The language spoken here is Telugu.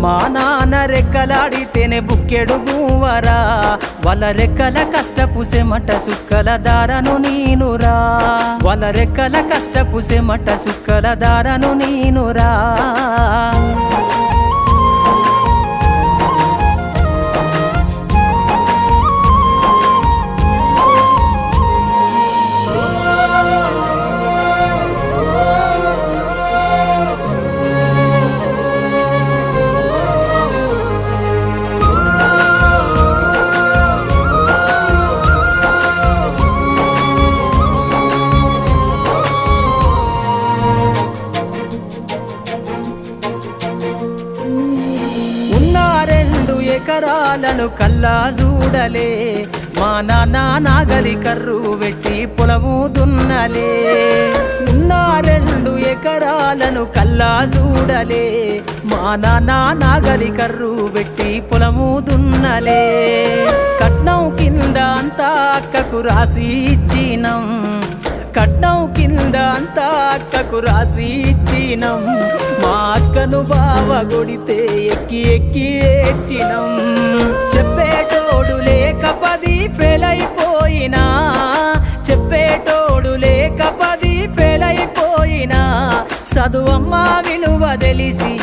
మా నాన్న రెక్కలాడితేనే బుక్కెడు గువ్వరా వాళ్ళ రెక్కల కష్టపు సెమట సుక్కల దారను నీనురా వాళ్ళ రెక్కల కష్టపు సెమట సుక్కల దారను నీనురా ఎకరాలను కల్లా చూడలే మా నాన్న నాగలి కర్రు వెట్టి పొలము దున్నలే ఉన్న 2 ఎకరాలను కల్లా చూడలే మా నాన్న నాగలి కర్రు వెట్టి పొలము దున్నలే కట్నం కింద అంతా అక్కకు రాసి ఇచ్చినం కట్నం కింద అంతా అక్కకు రాసి ఇచ్చినం మా అక్కను బావ కొడితే ఎక్కి ఎక్కి ఏడ్చినం చెప్పేటోడు లేక 10 ఫెయిల్ అయిపోయినా చెప్పేటోడు లేక 10 ఫెయిల్ అయిపోయినా చదువమ్మ విలువ తెలిసి